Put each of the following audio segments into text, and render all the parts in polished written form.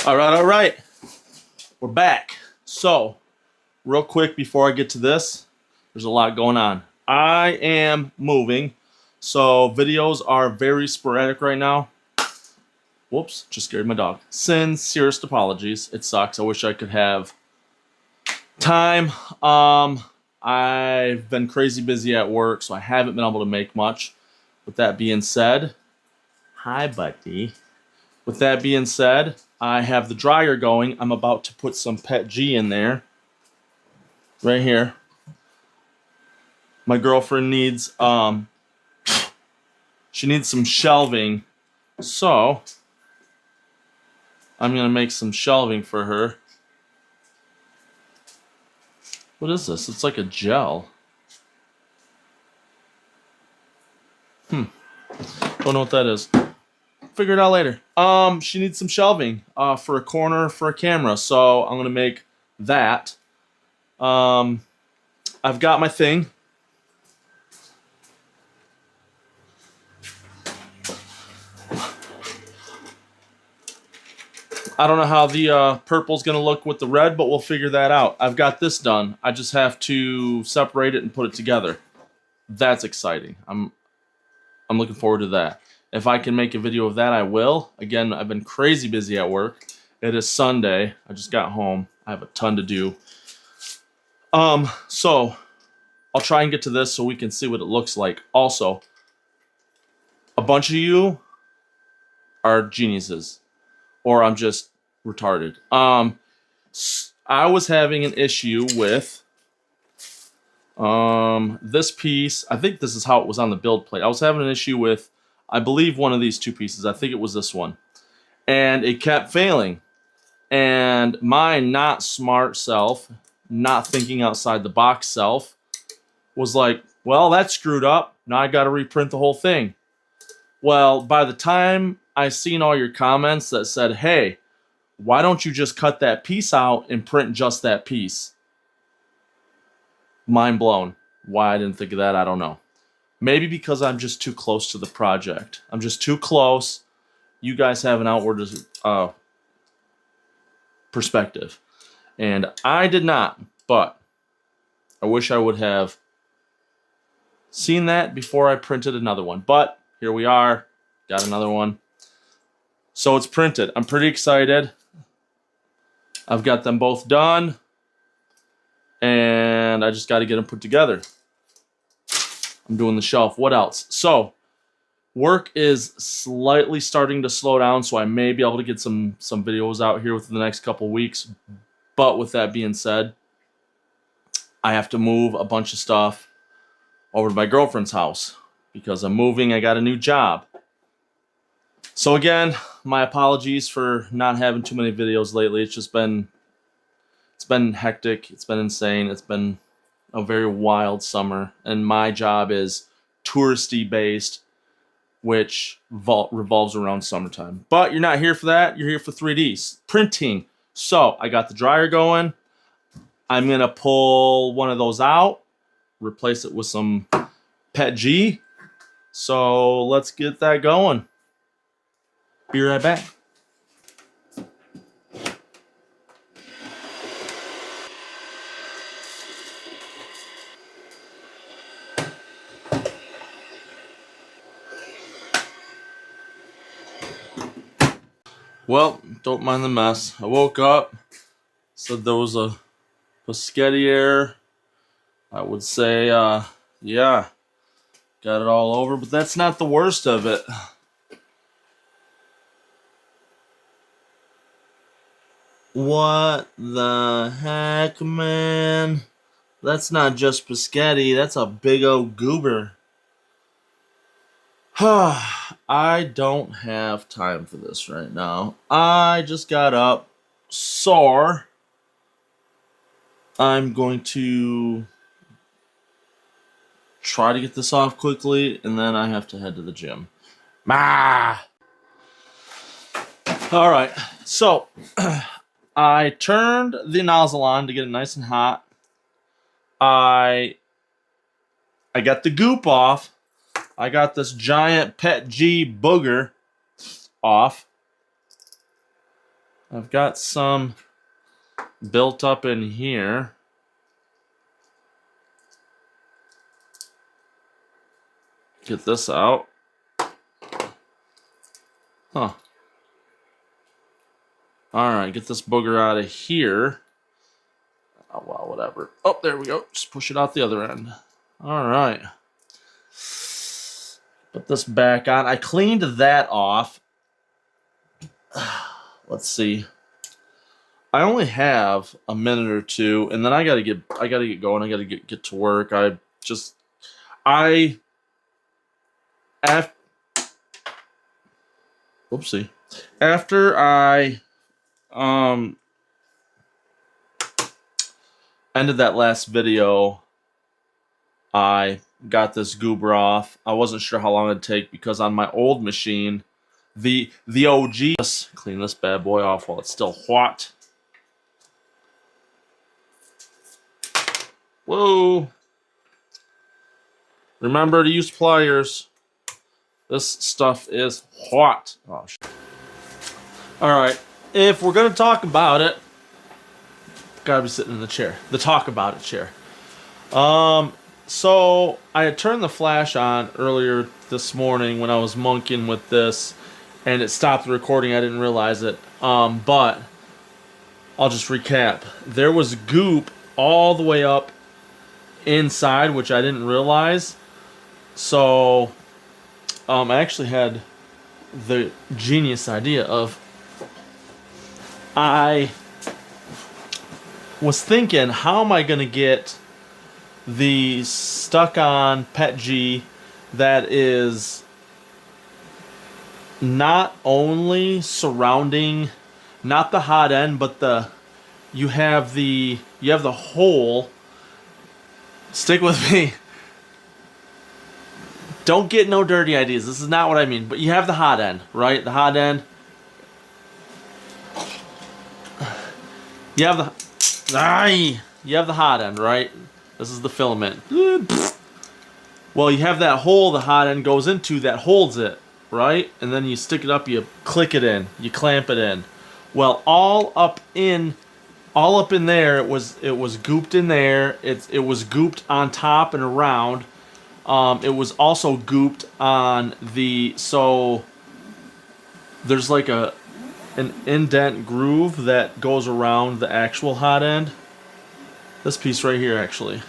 All right. We're back. So, real quick before I get to this, there's a lot going on. I am moving, so videos are very sporadic right now. Whoops, just scared my dog. Sincerest apologies. It sucks. I wish I could have time. I've been crazy busy at work, so I haven't been able to make much. With that being said, hi, buddy. With that being said, I have the dryer going. I'm about to put some Pet G in there. Right here. My girlfriend needs, she needs some shelving. So, I'm going to make some shelving for her. What is this? It's like a gel. Don't know what that is. Figure it out later. She needs some shelving for a corner for a camera, so I'm gonna make that. I've got my thing. I don't know how the purple's gonna look with the red, but we'll figure that out. I've got this done. I just have to separate it and put it together. That's exciting. I'm looking forward to that. If I can make a video of that, I will. Again, I've been crazy busy at work. It is Sunday. I just got home. I have a ton to do. So I'll try and get to this so we can see what it looks like. Also, a bunch of you are geniuses, or I'm just retarded. I was having an issue with this piece. I think this is how it was on the build plate. I was having an issue with, I believe, one of these two pieces. I think it was this one. And it kept failing. And my not smart self, not thinking outside the box self, was like, well, that's screwed up. Now I got to reprint the whole thing. Well, by the time I seen all your comments that said, hey, why don't you just cut that piece out and print just that piece? Mind blown. Why I didn't think of that, I don't know. Maybe because I'm just too close to the project. I'm just too close. You guys have an outward perspective. And I did not, but I wish I would have seen that before I printed another one. But here we are. Got another one. So it's printed. I'm pretty excited. I've got them both done. And I just got to get them put together. I'm doing the shelf. What else? So, work is slightly starting to slow down, so I may be able to get some videos out here within the next couple weeks. But with that being said, I have to move a bunch of stuff over to my girlfriend's house because I'm moving. I got a new job. So again, my apologies for not having too many videos lately. It's been hectic. It's been insane. It's been a very wild summer, and my job is touristy based, which revolves around summertime. But you're not here for that. You're here for 3Ds printing. So I got the dryer going. I'm gonna pull one of those out, replace it with some Pet G. So let's get that going. Be right back. Well, don't mind the mess. I woke up, said there was a Pescetti error. I would say, yeah, got it all over, but that's not the worst of it. What the heck, man? That's not just Pescetti, that's a big old goober. I don't have time for this right now. I just got up, sore. I'm going to try to get this off quickly, and then I have to head to the gym. Alright, so I turned the nozzle on to get it nice and hot. I got the goop off. I got this giant Pet G booger off. I've got some built up in here. Get this out. Huh. Alright, get this booger out of here. Oh, well, whatever. Oh, there we go. Just push it out the other end. Alright. Put this back on. I cleaned that off. Let's see. I only have a minute or two, and then I gotta get going. I gotta get to work. Oopsie. After I ended that last video, I got this goober off. I wasn't sure how long it'd take because on my old machine, the OG. Let's clean this bad boy off while it's still hot. Whoa! Remember to use pliers. This stuff is hot. Oh, shit. Alright, if we're going to talk about it, gotta be sitting in the chair. The talk about it chair. So I had turned the flash on earlier this morning when I was monkeying with this, and it stopped the recording. I didn't realize it. But I'll just recap. There was goop all the way up inside, which I didn't realize. So I actually had the genius idea of, I was thinking, how am I going to get the stuck-on PETG that is not only surrounding, not the hot end, but you have the hole. Stick with me. Don't get no dirty ideas. This is not what I mean. But you have the hot end, right? The hot end. You have the hot end, right? This is the filament. Well, you have that hole the hot end goes into that holds it, right? And then you stick it up, you click it in, you clamp it in. Well, all up in there, it was gooped in there. It was gooped on top and around. It was also gooped on so there's like an indent groove that goes around the actual hot end. This piece right here, actually.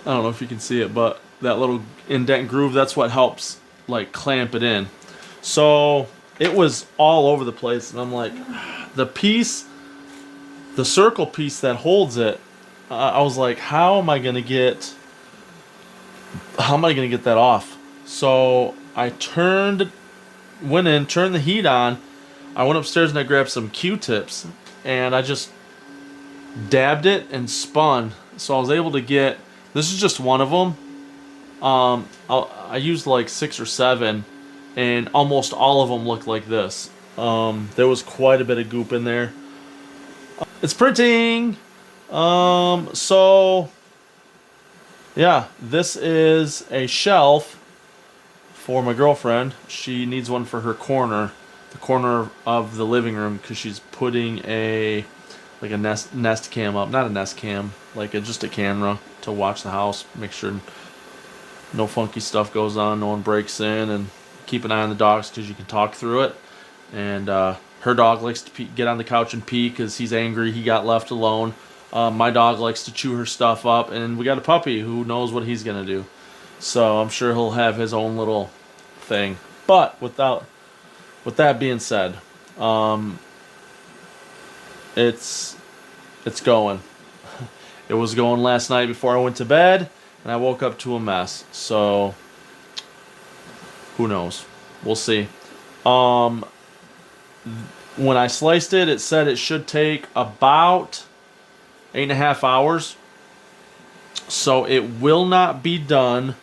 I don't know if you can see it, but that little indent groove, that's what helps like clamp it in. So it was all over the place, and I'm like, the circle piece that holds it, I was like, how am I gonna get that off? So I went in, turned the heat on. I went upstairs and I grabbed some Q-tips, and I just dabbed it and spun. So I was able to get, this is just one of them. I used like 6 or 7, and almost all of them looked like this. There was quite a bit of goop in there. It's printing. So yeah, this is a shelf for my girlfriend. She needs one for her corner, the corner of the living room, because she's putting a nest cam up. Not a nest cam, just a camera to watch the house, make sure no funky stuff goes on, no one breaks in, and keep an eye on the dogs because you can talk through it. And her dog likes to get on the couch and pee because he's angry he got left alone. My dog likes to chew her stuff up, and we got a puppy who knows what he's gonna do. So I'm sure he'll have his own little thing. But with that being said, it's going. It was going last night before I went to bed, and I woke up to a mess. So who knows? We'll see. When I sliced it, it said it should take about 8.5 hours. So it will not be done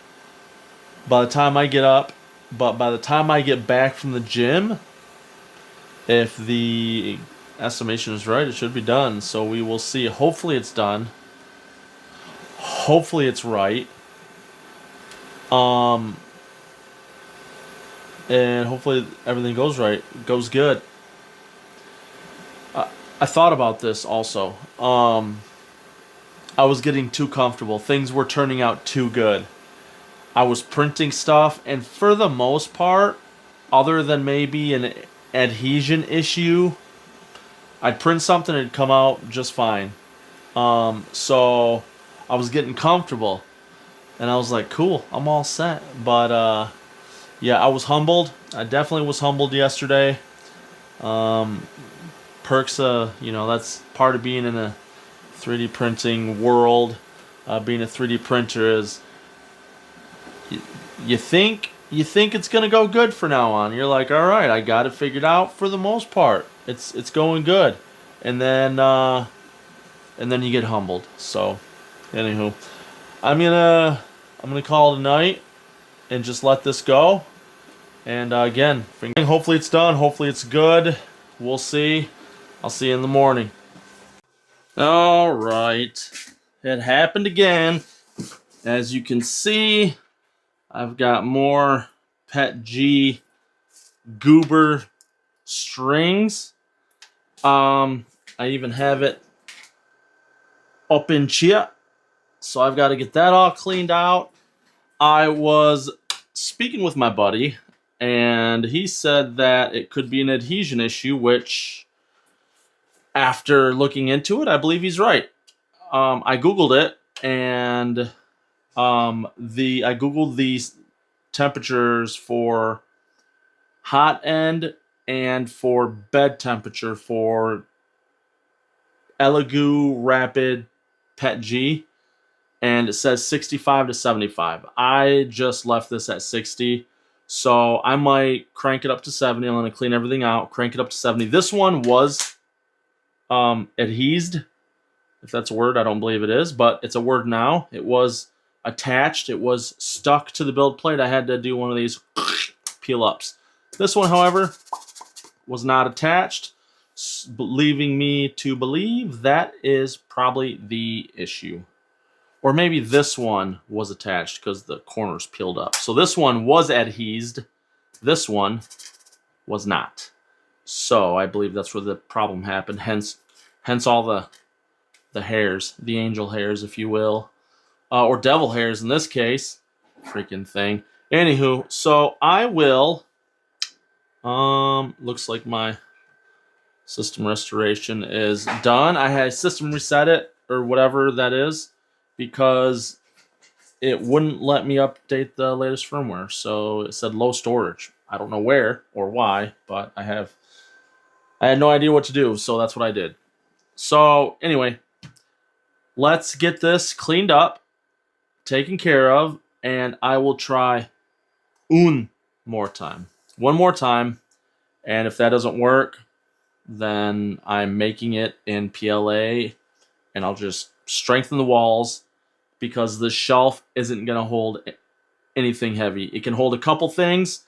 by the time I get up, but by the time I get back from the gym, if the estimation is right, it should be done. So we will see. Hopefully it's done. Hopefully it's right. And hopefully everything goes right, goes good. I thought about this also. I was getting too comfortable. Things were turning out too good. I was printing stuff, and for the most part, other than maybe an adhesion issue, I'd print something and it'd come out just fine. So I was getting comfortable, and I was like, cool, I'm all set. But yeah, I was humbled. I definitely was humbled yesterday. Perks, that's part of being in a 3D printing world. Being a 3D printer is you think it's gonna go good for now on. You're like, all right, I got it figured out for the most part. It's going good, and then you get humbled. So, anywho, I'm gonna call it a night and just let this go. And again, hopefully it's done. Hopefully it's good. We'll see. I'll see you in the morning. All right, it happened again. As you can see, I've got more Pet G Goober strings. I even have it up in chia, so I've got to get that all cleaned out. I was speaking with my buddy, and he said that it could be an adhesion issue, which, after looking into it, I believe he's right. I googled it, and I googled these temperatures for hot end and for bed temperature for Elegoo Rapid Pet G, and it says 65 to 75. I just left this at 60, so I might crank it up to 70. I'm going to clean everything out, crank it up to 70. This one was adhesed, if that's a word. I don't believe it is, but it's a word now. It was attached. It was stuck to the build plate. I had to do one of these peel ups. This one, however, was not attached, leaving me to believe that is probably the issue. Or maybe this one was attached because the corners peeled up. So this one was adhesed. This one was not. So I believe that's where the problem happened. Hence all the hairs, the angel hairs, if you will, or devil hairs in this case. Freaking thing. Anywho, so I will. Looks like my system restoration is done. I had system reset it, or whatever that is, because it wouldn't let me update the latest firmware. So it said low storage. I don't know where or why, but I had no idea what to do, so that's what I did. So anyway, let's get this cleaned up, taken care of, and I will try one more time. And if that doesn't work, then I'm making it in PLA, and I'll just strengthen the walls, because the shelf isn't going to hold anything heavy. It can hold a couple things,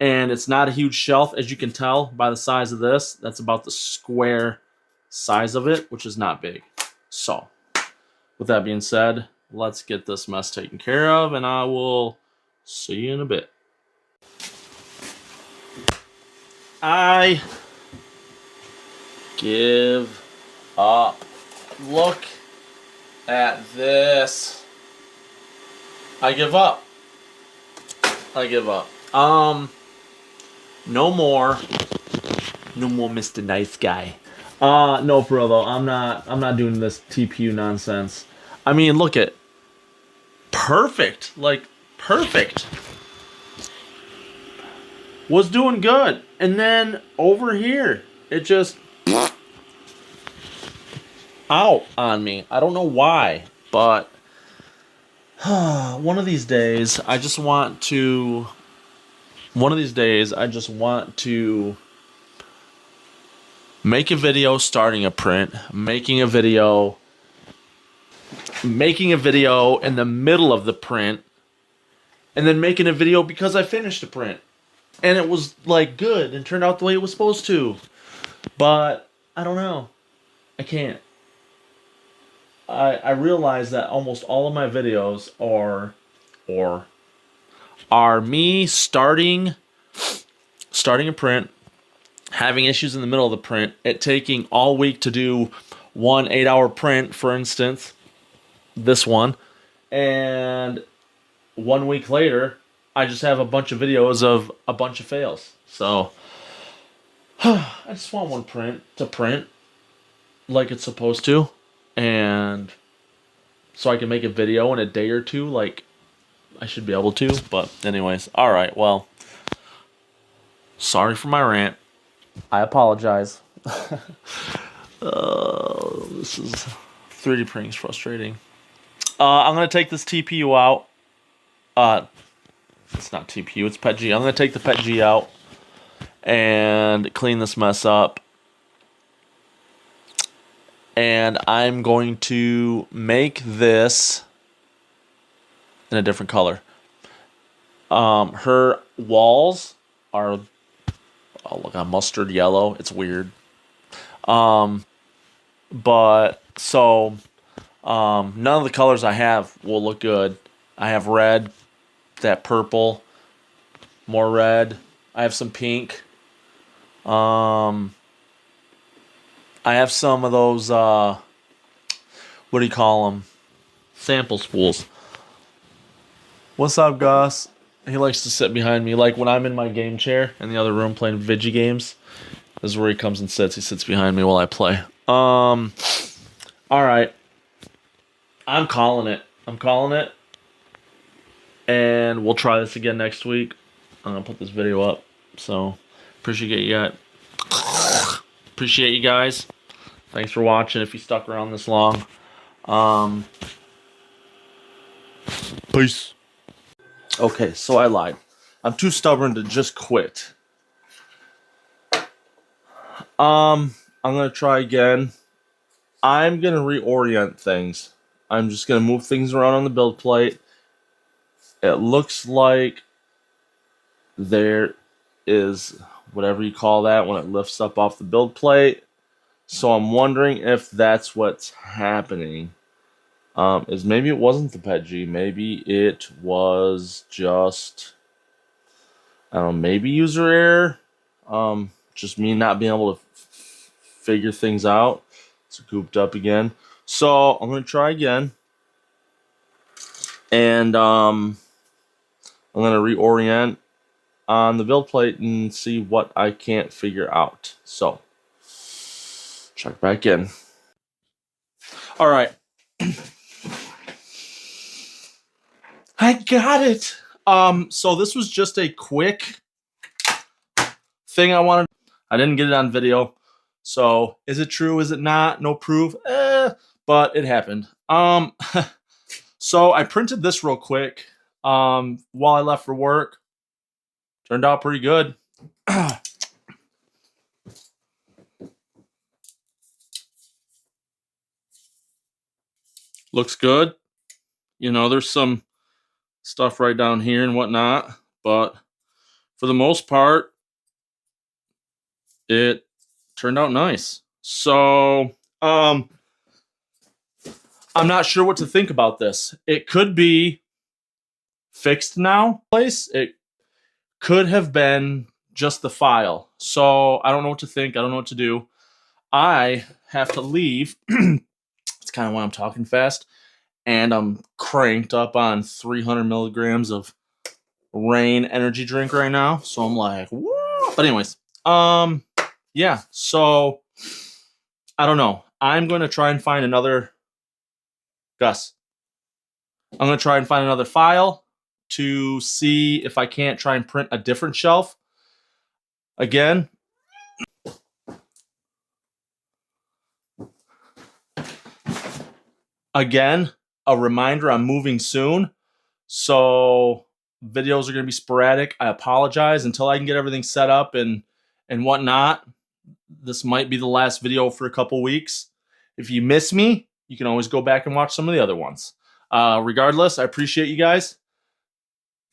and it's not a huge shelf, as you can tell by the size of this. That's about the square size of it, which is not big. So, with that being said, let's get this mess taken care of, and I will see you in a bit. I give up. Look at this. I give up. No more Mr. Nice Guy. No, for real though, I'm not doing this TPU nonsense. I mean, look at perfect. Like perfect. Was doing good. And then over here, it just out on me. I don't know why, but one of these days I just want to make a video starting a print, making a video in the middle of the print, and then making a video because I finished a print. And it was like good and turned out the way it was supposed to. But I don't know. I can't. I realize that almost all of my videos are me starting a print, having issues in the middle of the print, it taking all week to do one 8-hour print, for instance, this one, and 1 week later, I just have a bunch of videos of a bunch of fails. So, I just want one print to print like it's supposed to, and so I can make a video in a day or two, like I should be able to. But anyways, all right, well, sorry for my rant. I apologize. This is 3D printing is frustrating. I'm gonna take this TPU out. It's not TPU, it's PETG. I'm gonna take the PETG out and clean this mess up. And I'm going to make this in a different color. Her walls are, oh look, a mustard yellow. It's weird. But so none of the colors I have will look good. I have red, that purple, more red. I have some pink. I have some of those, what do you call them? Sample spools. What's up, Gus? He likes to sit behind me. Like when I'm in my game chair in the other room playing Vigi games, this is where he comes and sits. He sits behind me while I play. All right. I'm calling it. And we'll try this again next week. I'm going to put this video up. So, appreciate you guys. Thanks for watching if you stuck around this long. Peace. Okay, so I lied. I'm too stubborn to just quit. I'm going to try again. I'm going to reorient things. I'm just going to move things around on the build plate. It looks like there is whatever you call that when it lifts up off the build plate. So I'm wondering if that's what's happening. Is maybe it wasn't the PETG. Maybe it was just, I don't know, maybe user error. Just me not being able to figure things out. It's gooped up again. So I'm going to try again. And I'm going to reorient on the build plate and see what I can't figure out. So, check back in. All right. I got it. So this was just a quick thing I wanted. I didn't get it on video. So, is it true? Is it not? No proof. But it happened. So I printed this real quick while I left for work. Turned out pretty good. Looks good. You know, there's some stuff right down here and whatnot, but for the most part, it turned out nice. So, I'm not sure what to think about this. It could be fixed now. It could have been just the file. So I don't know what to think. I don't know what to do. I have to leave. It's kind of why I'm talking fast. And I'm cranked up on 300 milligrams of Rain energy drink right now. So I'm like, woo! But anyways, yeah. So I don't know. I'm going to try and find another Gus. I'm going to try and find another file to see if I can't try and print a different shelf. Again, a reminder, I'm moving soon. So videos are going to be sporadic. I apologize until I can get everything set up and whatnot. This might be the last video for a couple weeks. If you miss me, you can always go back and watch some of the other ones. Regardless, I appreciate you guys.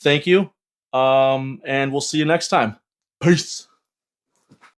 Thank you. And we'll see you next time. Peace.